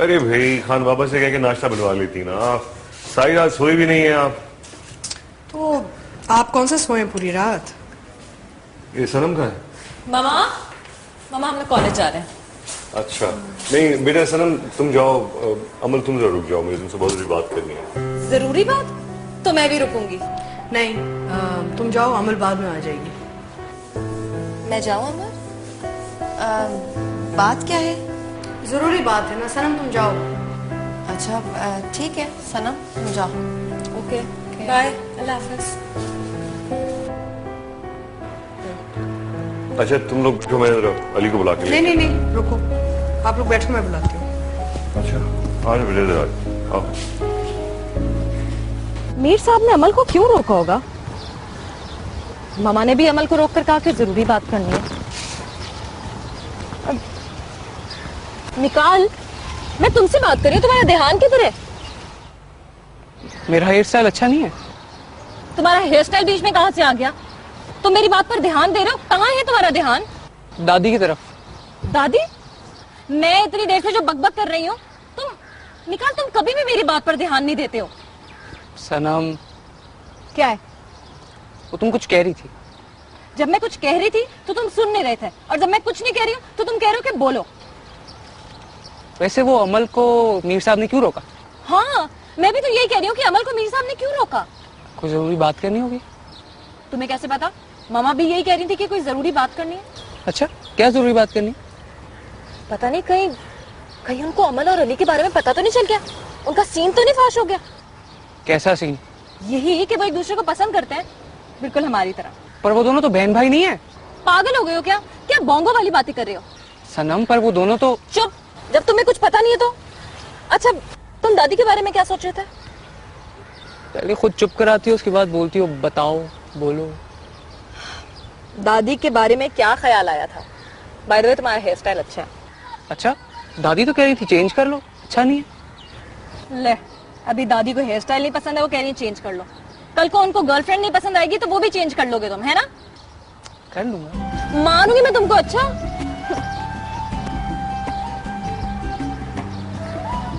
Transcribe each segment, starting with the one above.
अरे भाई, खान बाबा से कह के नाश्ता बनवा लेती ना। सारी रात सोई भी नहीं है आप। तो आप कौन से सोए पूरी रात? ये सनम का है? मामा, मामा हम लोग कॉलेज जा रहे हैं। अच्छा, नहीं बेटा सनम तुम जाओ, अमल तुम जरा रुक जाओ, मुझे तुमसे बहुत जरूरी बात करनी है। जरूरी बात? तो मैं भी रुकूंगी। नहीं, तुम जाओ, अमल बाद में आ जाएगी। मैं जाऊं अमर? बात क्या है? जरूरी बात है ना सनम, तुम जाओ। अच्छा ठीक है सनम, तुम जाओ। ओके बाय, अल्लाह हाफिज। अच्छा तुम लोग जो, मैं जरा अली को बुला के नहीं नहीं नहीं, रुको, आप लोग बैठो, मैं बुलाती हूँ। अच्छा आज बेटे जरा आओ। मीर साहब ने अमल को क्यों रोका होगा? मामा ने भी अमल को रोक कर कहा कि जरूरी बात करनी है। निकाल, मैं तुमसे बात कर रही हूँ, तुम्हारा ध्यान किधर है? मेरा हेयर स्टाइल अच्छा नहीं है? तुम्हारा हेयर स्टाइल बीच में कहाँ से आ गया? तुम मेरी बात पर ध्यान दे रहे हो, कहाँ है तुम्हारा ध्यान? दादी की तरफ। दादी? मैं इतनी देर से जो बकबक कर रही हूँ, निकाल, तुम कभी भी मेरी बात पर ध्यान नहीं देते हो। सनम। क्या है? वो तुम कुछ कह रही थी। जब मैं कुछ कह रही थी तो तुम सुन नहीं रहे थे, और जब मैं कुछ नहीं कह रही हूँ तो तुम कह रहे हो कि बोलो। वैसे वो अमल को मीर साहब ने क्यों रोका? हाँ, मैं भी तो यही कह रही हूँ कि अमल को मीर साहब ने क्यों रोका। कोई जरूरी बात करनी होगी। तुम्हें कैसे पता? मामा भी यही कह रही थी कि कोई जरूरी बात करनी है। अच्छा, क्या जरूरी बात करनी? पता नहीं, कहीं कहीं उनको अमल और अली के बारे में पता तो नहीं चल गया? उनका सीन तो नहीं फाश हो गया? कैसा सीन? यही कि वो एक दूसरे को पसंद करते हैं, बिल्कुल हमारी तरह। पर वो दोनों तो बहन भाई नहीं है। पागल हो गए हो क्या? क्या बोंगो वाली बातें कर रहे हो? सनम, पर वो दोनों तो। चुप, जब तुम्हें कुछ पता नहीं है तो। अच्छा, तुम दादी के बारे में क्या सोच रहे थे? पहले खुद चुप कराती हो, उसके बाद बोलती हो बताओ, बोलो। दादी के बारे में क्या ख्याल आया था? बाय द वे, तुम्हारा हेयर स्टाइल अच्छा है। अच्छा, दादी तो कह रही थी चेंज कर लो, अच्छा नहीं है। ले, अभी दादी को हेयर स्टाइल नहीं पसंद है, वो कह रही है चेंज कर लो। कल को उनको गर्लफ्रेंड नहीं पसंद आएगी तो वो भी चेंज कर लोगे तुम, है ना? कर लूंगा। मानूंगी मैं तुमको। अच्छा,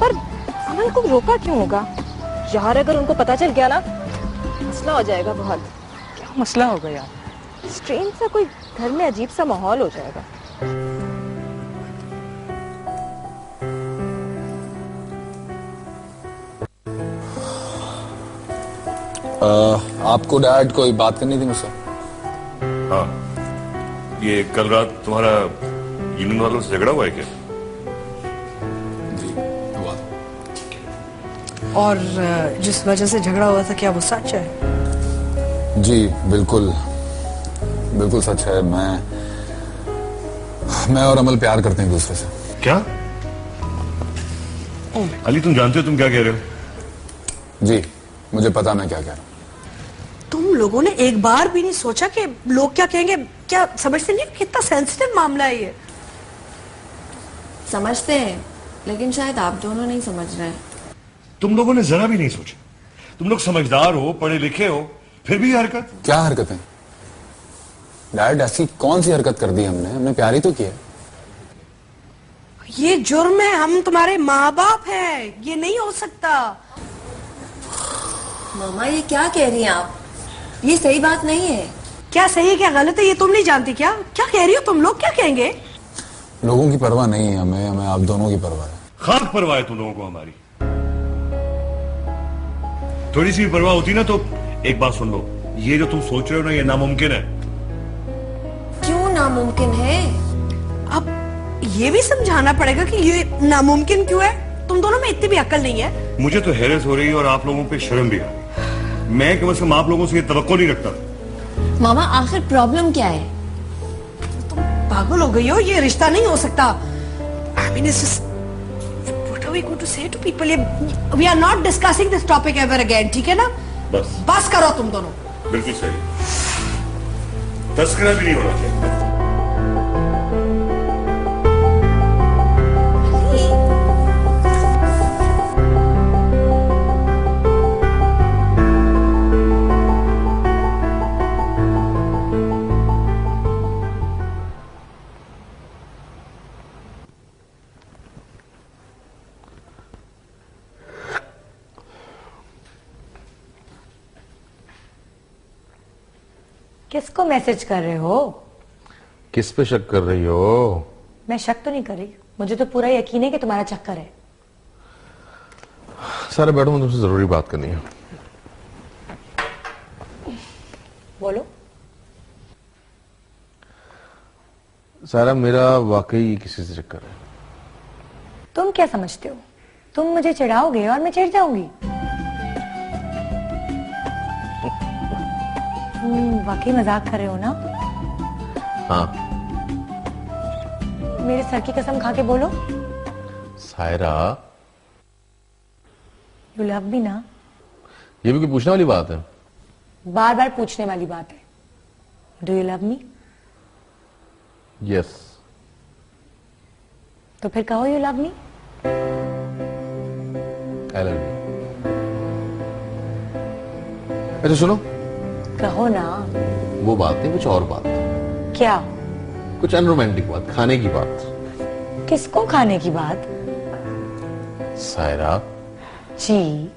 पर अमल को रोका क्यों होगा यार? अगर उनको पता चल गया ना, मसला हो जाएगा बहुत। क्या मसला होगा यार? स्ट्रेंज सा कोई घर में अजीब सा माहौल हो जाएगा। आपको डैड कोई बात करनी थी मुझसे? हाँ, ये कल रात तुम्हारा यूनियन वालों से झगड़ा हुआ है क्या? जी हुआ। और जिस वजह से झगड़ा हुआ था, क्या वो सच है? जी बिल्कुल बिल्कुल सच है। मैं और अमल प्यार करते हैं एक दूसरे से। क्या? अली तुम जानते हो तुम क्या कह रहे हो? जी मुझे पता, मैं क्या कह रहा हूँ। तुम लोगों ने एक बार भी नहीं सोचा कि लोग क्या कहेंगे? क्या समझते नहीं कितना सेंसिटिव मामला है ये? समझते हैं, लेकिन शायद आप दोनों नहीं समझ रहे हैं। तुम लोगों ने जरा भी नहीं सोचा। तुम लोग समझदार हो, पढ़े लिखे हो, फिर भी हरकत। क्या हरकतें डैड? ऐसी कौन सी हरकत कर दी हमने? हमने प्यार ही तो किया। ये जुर्म है, हम तुम्हारे माँ बाप हैं, ये नहीं हो सकता। मामा ये क्या कह रही हैं आप? ये सही बात नहीं है। क्या सही है क्या गलत है ये तुम नहीं जानती क्या? क्या कह रही हो तुम? लोग क्या कहेंगे? लोगों की परवाह नहीं है हमें, हमें आप दोनों की परवाह है। खाक परवाह है तुम लोगों को हमारी। थोड़ी सी भी परवाह होती ना तो एक बात सुन लो, ये जो तुम सोच रहे हो ना, ये नामुमकिन है। क्यों नामुमकिन है? अब ये भी समझाना पड़ेगा कि ये नामुमकिन क्यों है। तुम दोनों में इतनी भी अक्ल नहीं है। मुझे तो हैरत हो रही है और आप लोगों पे शर्म भी है। मैं कम से कम आप लोगों से ये तवक्को नहीं रखता। मामा आखिर प्रॉब्लम क्या है? तुम पागल हो गई हो, ये रिश्ता नहीं हो सकता। I mean, what are we going to say to people? We are not discussing this topic ever again, ठीक है ना? बस करो तुम दोनों। बिल्कुल सही, तस्करा भी नहीं होना चाहिए। किसको मैसेज कर रहे हो? किस पे शक कर रही हो? मैं शक तो नहीं कर रही, मुझे तो पूरा यकीन है कि तुम्हारा चक्कर है। सारा बैठो, मुझे तुमसे जरूरी बात करनी है। बोलो। सारा, मेरा वाकई किसी से चक्कर है। तुम क्या समझते हो? तुम मुझे चिढ़ाओगे और मैं चिढ़ जाऊंगी? वाकई मजाक कर रहे हो ना? हाँ। मेरे सर की कसम खा के बोलो। सायरा, यू लव मी ना? ये भी कोई पूछने वाली बात है? बार बार पूछने वाली बात है। Do you love me? Yes. तो फिर कहो you love me. I love you. अच्छा सुनो, कहो ना। वो बात नहीं, कुछ और बात। क्या? कुछ अनरोमांटिक बात, खाने की बात। किसको खाने की बात? सायरा, जी।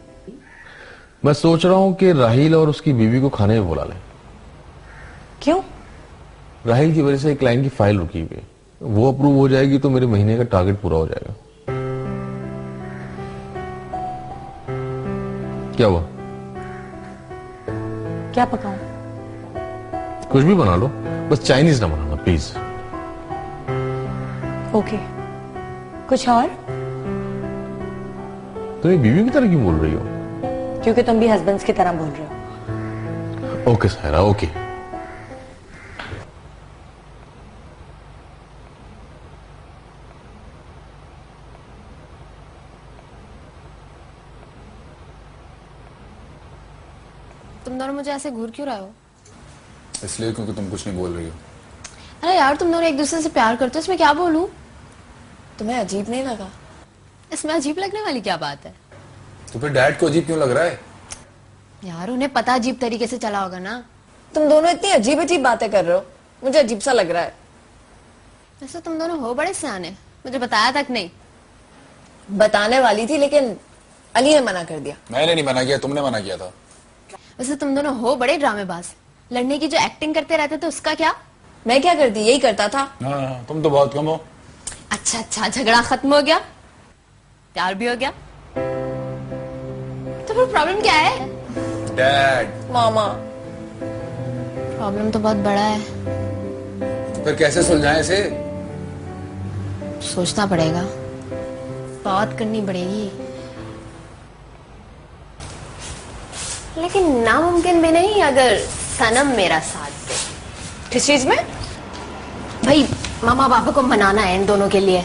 मैं सोच रहा हूं कि राहिल और उसकी बीवी को खाने में बुला लें। क्यों? राहिल की वजह से एक क्लाइंट की फाइल रुकी हुई है, वो अप्रूव हो जाएगी तो मेरे महीने का टारगेट पूरा हो जाएगा। क्या हुआ? क्या पकाऊं? कुछ भी बना लो, बस चाइनीज ना बनाना प्लीज। ओके। कुछ और? तुम एक बीवी की तरह क्यों बोल रही हो? क्योंकि तुम भी हस्बैंड्स की तरह बोल रहे हो। Okay Saira, okay. तुम दोनों मुझे ऐसे घूर क्यों रहे हो? इसलिए क्योंकि तुम कुछ नहीं बोल रही हो। अरे यार, तुम दोनों एक दूसरे से प्यार करते हो, इसमें क्या बोलूं? तुम्हें अजीब नहीं लगा? इसमें अजीब लगने वाली क्या बात है? तो फिर डैड को अजीब क्यों लग रहा है? यार, उन्हें पता अजीब तरीके से चला होगा ना। तुम दोनों इतनी अजीब अजीब बातें कर रहे हो, मुझे अजीब सा लग रहा है। वैसे तुम दोनों हो बड़े सियाने, मुझे बताया तक नहीं। बताने वाली थी लेकिन अली ने मना कर दिया। मैंने नहीं मना किया, तुमने मना किया था। वैसे तुम दोनों हो बड़े ड्रामेबाज। लड़ने की जो एक्टिंग करते रहते थे उसका क्या? मैं क्या करती, यही करता था। हाँ, तुम तो बहुत कम हो। अच्छा अच्छा, झगड़ा खत्म हो गया, प्यार भी हो गया, तो फिर प्रॉब्लम क्या है? डैड। मामा। प्रॉब्लम तो बहुत बड़ा है। फिर कैसे सुलझाएं इसे? सोचना पड़ेगा, बात करनी पड़ेगी, लेकिन नामुमकिन भी नहीं अगर सनम मेरा साथ दे। किस चीज में? भाई, मामा पापा को मनाना है इन दोनों के लिए।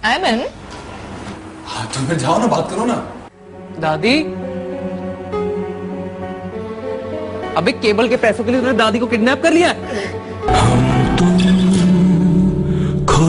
आयमन, हाँ, तो फिर जाओ ना, बात करो ना। दादी, अबे केबल के पैसों के लिए तूने दादी को किडनैप कर लिया है? हम तुम खो